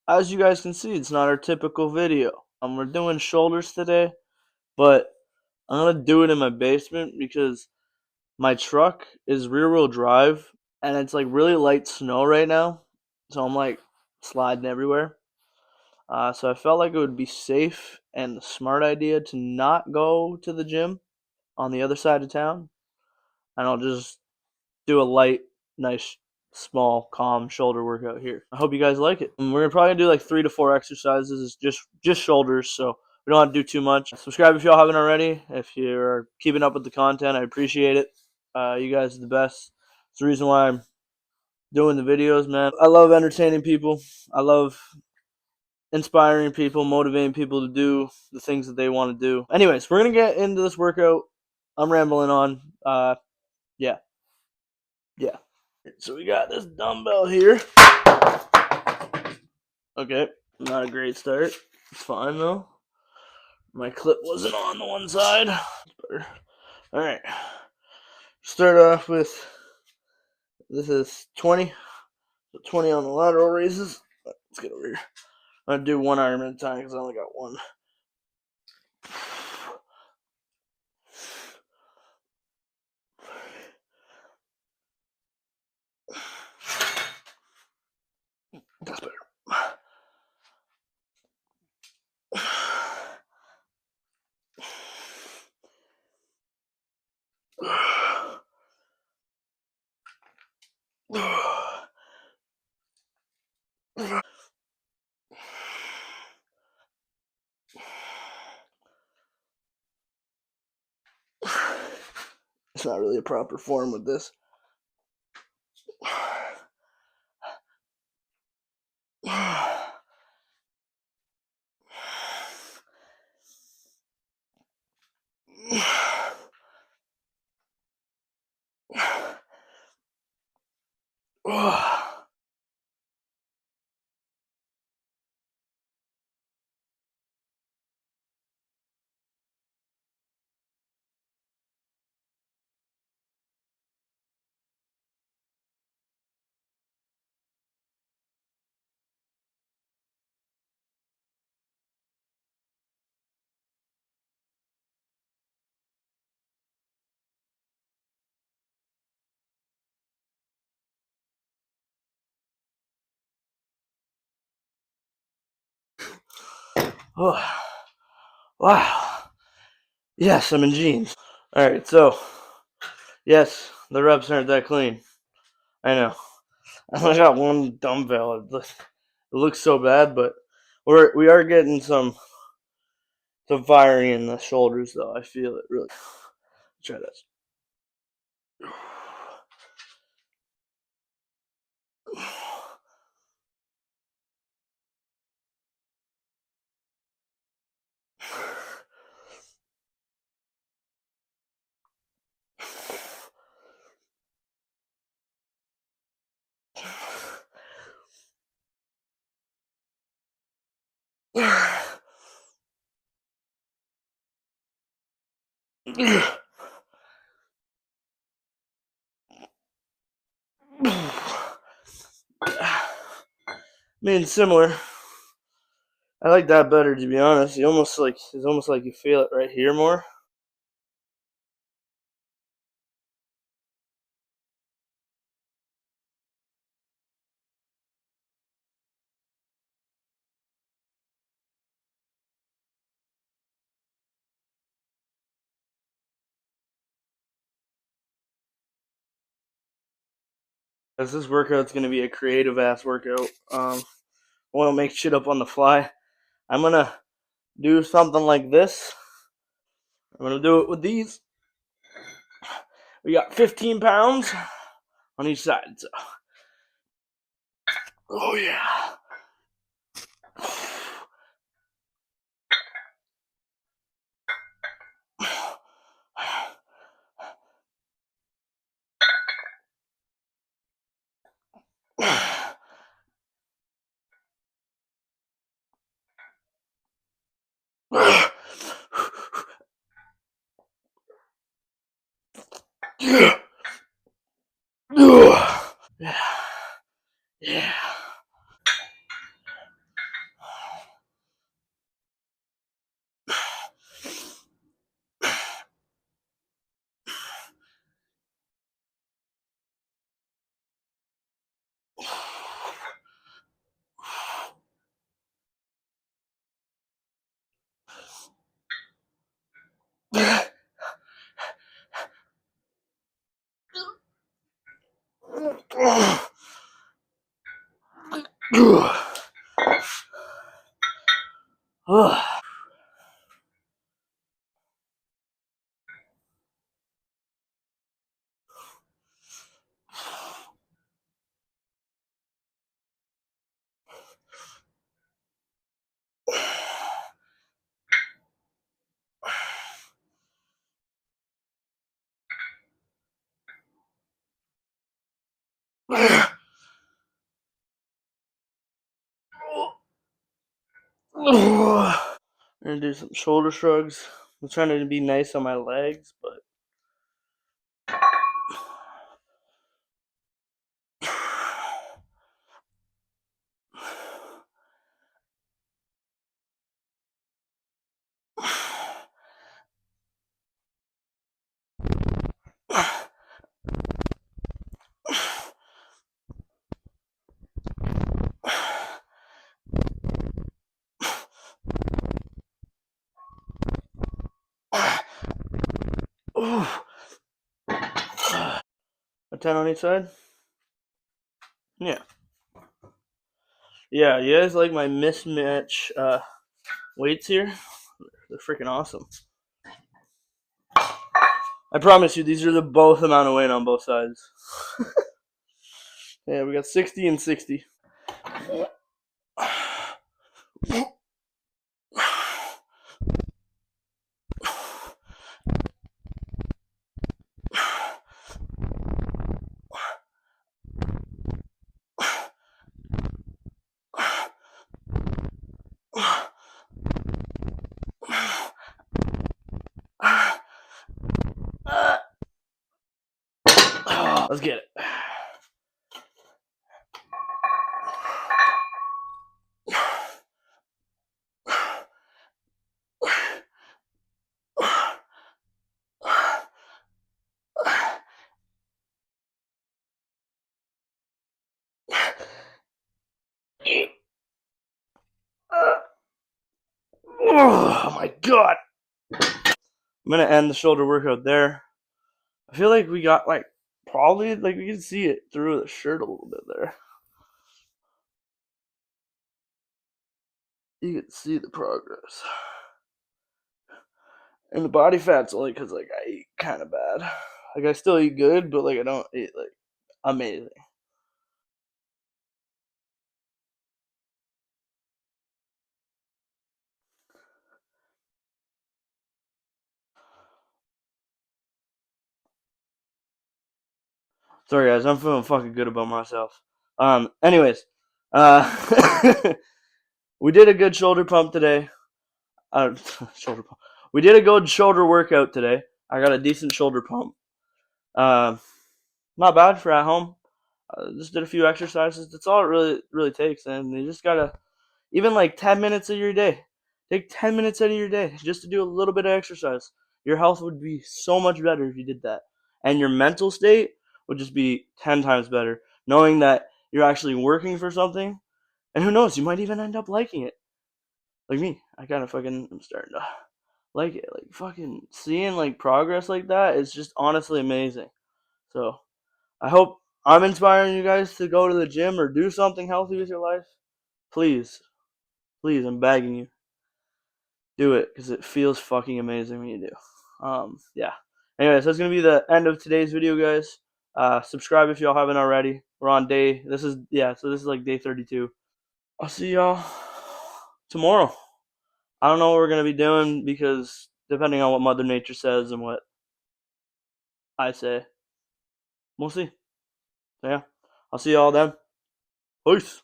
as you guys can see, it's not our typical video. We're doing shoulders today, but I'm gonna do it in my basement because my truck is rear wheel drive and it's like really light snow right now, so I'm like sliding everywhere. So I felt like it would be safe and a smart idea to not go to the gym on the other side of town, and I'll just do a light, nice, small, calm shoulder workout here. I hope you guys like it. And we're gonna probably do like 3 to 4 exercises. It's just shoulders, so we don't have to do too much. Subscribe if y'all haven't already. If you're keeping up with the content, I appreciate it. You guys are the best. It's the reason why I'm doing the videos, man. I love entertaining people. I love inspiring people, motivating people to do the things that they want to do. Anyways, we're gonna get into this workout. I'm rambling on. Yeah, yeah. So we got this dumbbell here. Okay, not a great start. It's fine though. My clip wasn't on the one side. All right. Start off with this is 20. 20 on the lateral raises. Let's get over here. I'm gonna do one arm at a time because I only got one. That's better. It's not really a proper form with this. Oh, wow. Yes, I'm in jeans. Alright, so, yes, the reps aren't that clean. I know. I only got one dumbbell. It looks so bad, but we are getting some firing in the shoulders, though. I feel it really. Try this. I mean, similar. I like that better, to be honest. It's almost like you feel it right here more. Cause this workout's gonna be a creative ass workout. I want to make shit up on the fly. I'm gonna do something like this. I'm gonna do it with these. We got 15 pounds on each side. So. Oh yeah. Yeah. Yeah. Yeah. I'm gonna do some shoulder shrugs. I'm trying to be nice on my legs, but a 10 on each side. Yeah, yeah. You guys like my mismatch weights here? They're freaking awesome. I promise you, these are the both amount of weight on both sides. Yeah, we got 60 and 60. Let's get it. Oh my god. I'm gonna end the shoulder workout there. I feel like we got like probably like we can see it through the shirt a little bit there. You can see the progress. And the body fat's only because like I eat kind of bad. Like I still eat good, but like I don't eat like amazing. Sorry guys, I'm feeling fucking good about myself. Anyways, we did a good shoulder pump today. Shoulder pump. We did a good shoulder workout today. I got a decent shoulder pump. Not bad for at home. Just did a few exercises. That's all it really takes, and you just gotta even like 10 minutes of your day. Take 10 minutes out of your day just to do a little bit of exercise. Your health would be so much better if you did that, and your mental state would just be 10 times better, knowing that you're actually working for something. And who knows, you might even end up liking it. Like me, I kind of fucking am starting to like it. Like fucking seeing like progress like that is just honestly amazing. So I hope I'm inspiring you guys to go to the gym or do something healthy with your life. Please, please, I'm begging you, do it because it feels fucking amazing when you do. Yeah. Anyways, that's gonna be the end of today's video, guys. Subscribe if y'all haven't already. We're on day. So this is like day 32. I'll see y'all tomorrow. I don't know what we're gonna be doing because depending on what Mother Nature says and what I say, we'll see. So yeah, I'll see y'all then. Peace.